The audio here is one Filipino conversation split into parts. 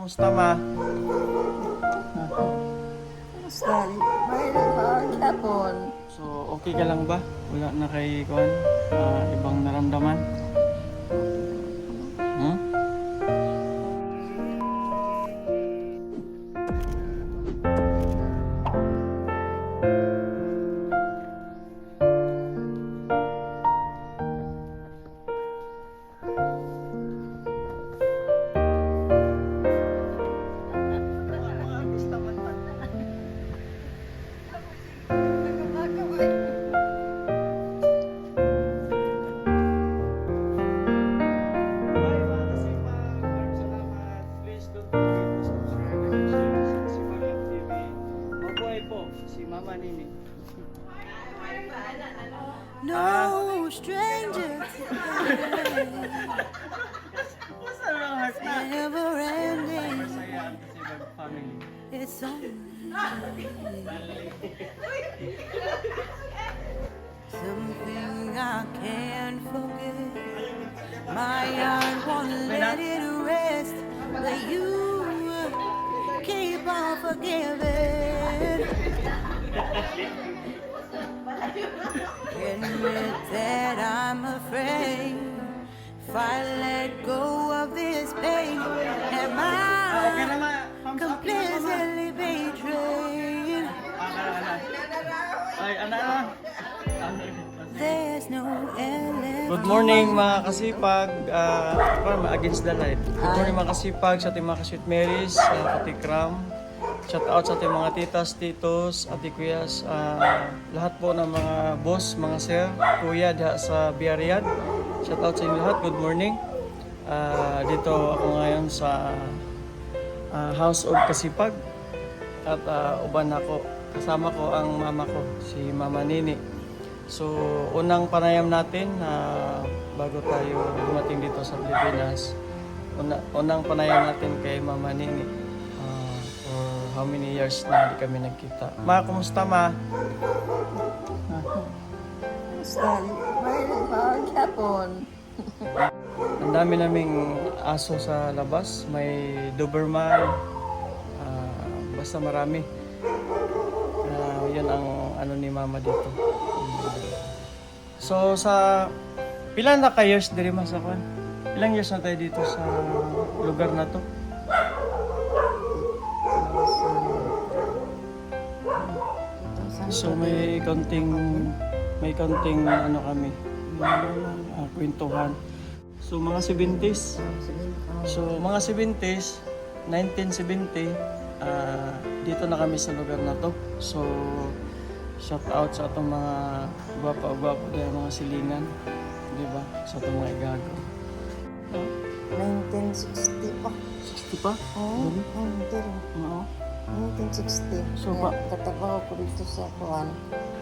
Kumusta ma? Sorry, may maghapon. So, okay ka lang ba? Wala na kay Kuan? Ibang naramdaman? Hmm? No stranger never ending. It's only something I can't forget. My heart won't let it rest, but you keep on forgiving. Admit that I'm afraid if I let go of this pain, am I completely betrayed? There's no ending. Good morning mga kasipag, against the light. Good morning mga kasipag sa ating mga ka-Sweet Marys, Katikram. Shout out sa ating mga titas, titos, ati kuyas, lahat po ng mga boss, mga sir, kuya diha sa Biarriad. Shout out sa inyo lahat, good morning. Dito ako ngayon sa House of Kasipag at uban ako. Kasama ko ang mama ko, si Mama Nini. So, unang panayam natin bago tayo dumating dito sa Pilipinas. Unang panayam natin kay Mama Nini. For how many years na hindi kami nagkita. Ma, kumusta ma? Sorry, may maghapon. Ang dami naming aso sa labas. May Doberman. Basta marami. Yun ang ano ni mama dito. So sa pilan na ka years diri mas ako? Ilang years na tayo dito sa lugar na to? So may konting ano kami, kwentuhan. So mga 70s. So mga 70s, 1970, dito na kami sa lugar na to. So shout out sa atong mga gwapa-gwapo dahil mga silingan, di ba? Sa atong mga igago. 1960 pa. 60 pa? Oo, Oo. 1960. So, ba- Katabaho ko dito sa Kuan.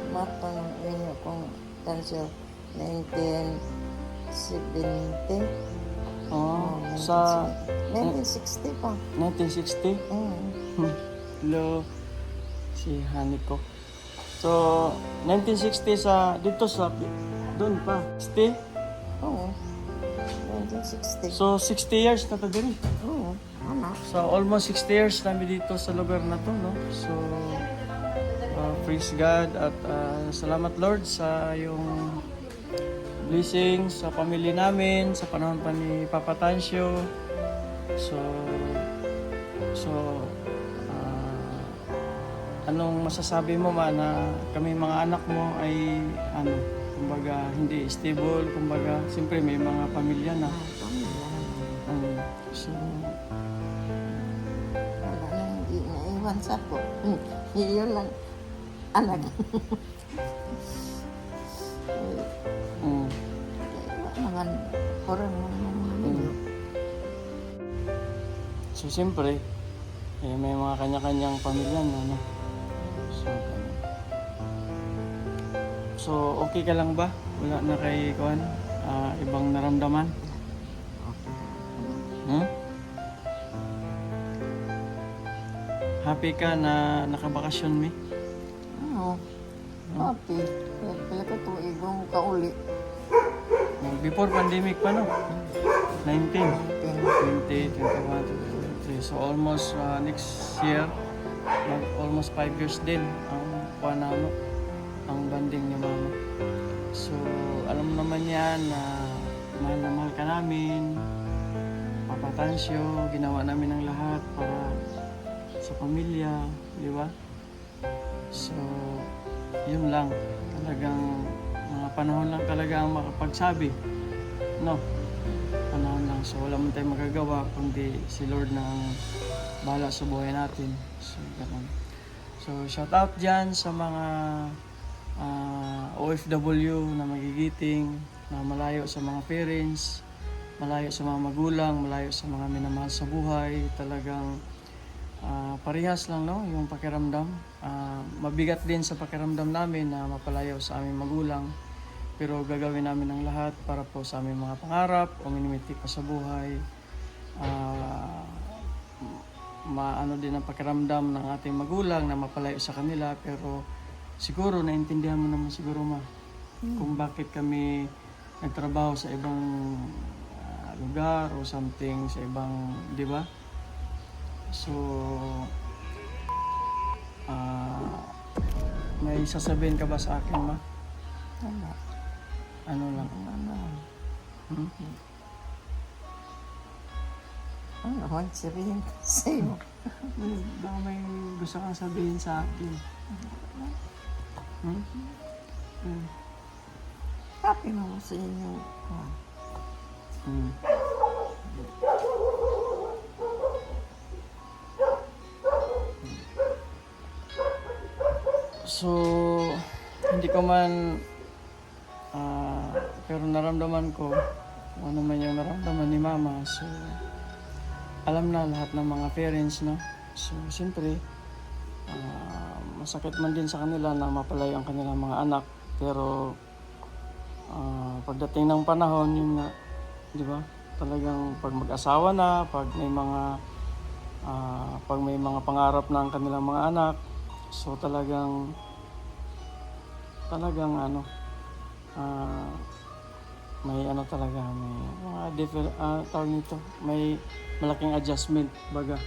Mapa ng inyo kong cancel. 1970. Oh, sa 1960 pa. 1960? Mm. Hello, si Haniko. So, 1960 sa, dito sa, doon pa, 60? Oo. 1960. So, 60 years na to din. Oo. Anak. So, almost 60 years namin dito sa lugar na to, no? So, praise God at salamat Lord sa yung blessings sa pamilya namin, sa panahon pa ni Papa Tansio. So, anong masasabi mo ma na kami mga anak mo ay ano, kumbaga hindi stable, kumbaga siyempre may mga pamilya na. So, Wala nang hindi naiwan sa ko. Iyon lang. Anak. Mga orang mga nilo. So, siyempre, may mga kanya-kanyang pamilya na, no? So, ganun. So, okay ka lang ba? Wala na kay Kuan? Ibang naramdaman? Hmm? Happy ka na nakabakasyon, mi? Oo. Happy. Pila ka tuig kong kauli. Before pandemic pa, no? 19, 10. 20, 21, 22, 23. So almost next year, almost 5 years din ang kuha na ano, ang banding ni mama. So alam mo naman yan na mahal ka namin. Papa Tansyo, ginawa namin ang lahat para sa pamilya, di ba? So yun lang, talagang mga panahon lang talaga ang makapagsabi, no? Panahon lang, so wala man tayong magagawa kundi si Lord na ang bahala sa buhay natin. So ganun. So shout out dyan sa mga OFW na magigiting, na malayo sa mga parents, malayo sa mga magulang, malayo sa mga minamahal sa buhay. Talagang parehas lang, no, yung pakiramdam. Mabigat din sa pakiramdam namin na mapalayo sa aming magulang, pero gagawin namin ang lahat para po sa aming mga pangarap o minimiti pa sa buhay. Maano din ang pakiramdam ng ating magulang na mapalayo sa kanila, pero siguro naintindihan mo naman siguro, ma, kung bakit kami nagtrabaho sa ibang lugar o something sa ibang, di ba? So may sasabihin ka ba sa akin, ma? Wala. Ano lang? Ano? Ano naman sabihin ko sa'yo? Baka may gusto kang sabihin sa akin. Happy mo sa inyo. So, hindi ko man, pero naramdaman ko kung ano man yung naramdaman ni mama. So, alam na lahat ng mga parents, no? So, siyempre, masakit man din sa kanila na mapalayo ang kanilang mga anak. Pero, pagdating ng panahon, yun nga, di ba? Talagang pag mag-asawa na, pag may mga pangarap na ang kanilang mga anak, so talagang ano, may ano talaga, may mga tawag nito, may malaking adjustment, baga.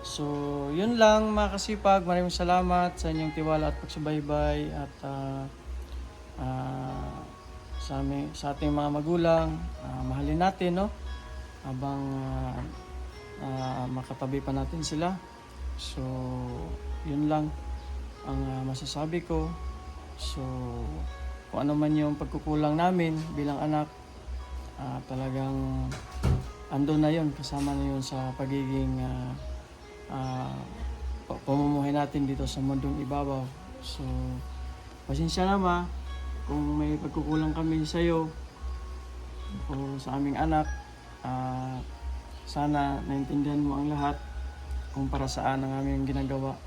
So, yun lang mga kasipag. Maraming salamat sa inyong tiwala at pagsubaybay at sa ating mga magulang. Mahalin natin, no? Habang makatabi pa natin sila. So, yun lang ang masasabi ko. So, kung ano man yung pagkukulang namin bilang anak, talagang andun na yun, kasama na yun sa pagiging pamumuhay natin dito sa mundong ibabaw. So, pasensya na, ma, kung may pagkukulang kami sa iyo o sa aming anak. Sana naintindihan mo ang lahat kung para saan ang aming ginagawa.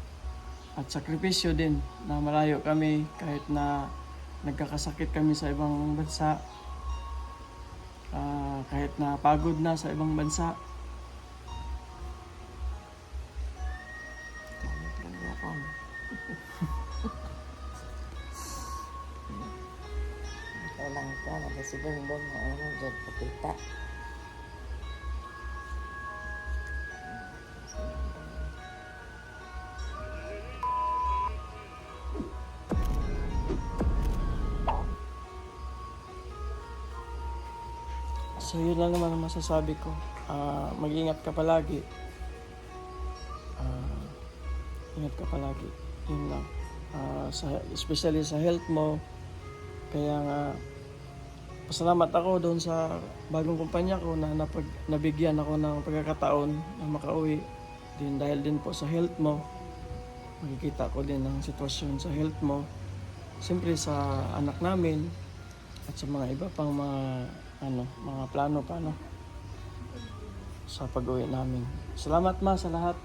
At sakripisyo din na malayo kami kahit na nagkakasakit kami sa ibang bansa, kahit na pagod na sa ibang bansa. Kailang ka, nagasibumbong mo ano dyan pakita. So yun lang naman ang masasabi ko. Mag-ingat ka palagi. Ingat ka palagi. Yun lang. Especially sa health mo. Kaya nga, pasalamat ako doon sa bagong kumpanya ko na nabigyan ako ng pagkakataon na makauwi. Din dahil din po sa health mo. Makikita ko din ang sitwasyon sa health mo. Siyempre sa anak namin at sa mga iba pang mga plano pa, no, sa pag-uwi namin. Salamat, ma, sa lahat.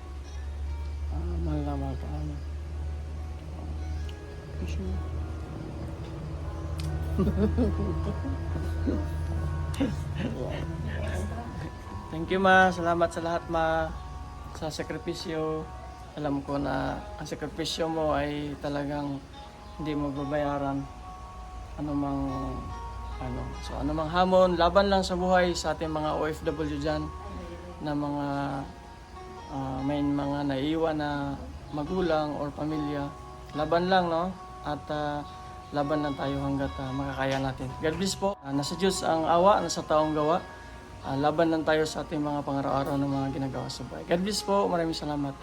Mahal na mahal ka namin. Thank you, ma. Salamat sa lahat, ma, sa sakripisyo. Alam ko na ang sakripisyo mo ay talagang hindi mo babayaran. Anumang hamon, laban lang sa buhay sa ating mga OFW dyan. na mga may mga naiiwan na magulang or pamilya. Laban lang, no? At laban lang tayo hanggat makakaya natin. God bless po. Nasa Diyos ang awa, nasa taong gawa. Laban lang tayo sa ating mga pangaraw-araw ng mga ginagawa sa buhay. God bless po. Maraming salamat.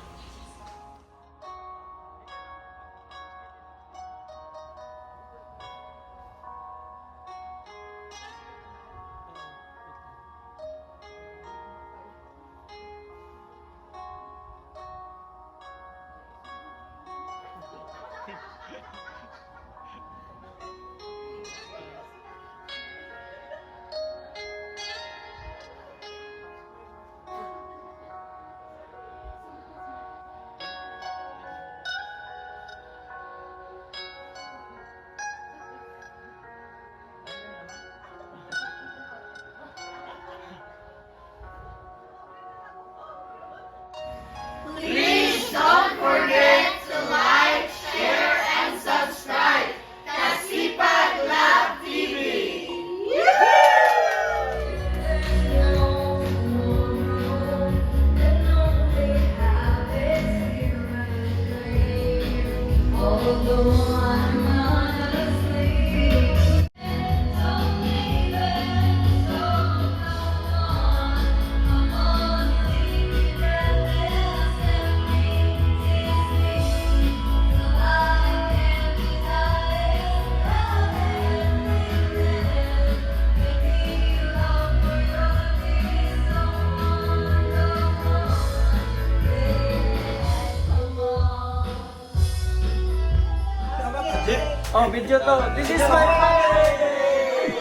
Oh, video to. This is my family!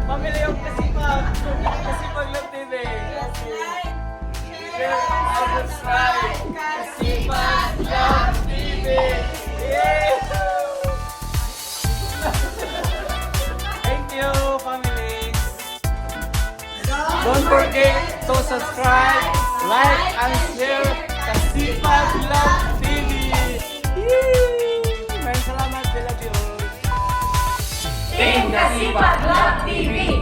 Family of Kasipag! Kasipag Love TV! Share and subscribe! Kasipag Love TV! Yeah! Thank you, family! Don't forget to subscribe, like, and share Kasipag Love TV! Yay! Maraming salamat, we love you all. Team Kasipag Love TV!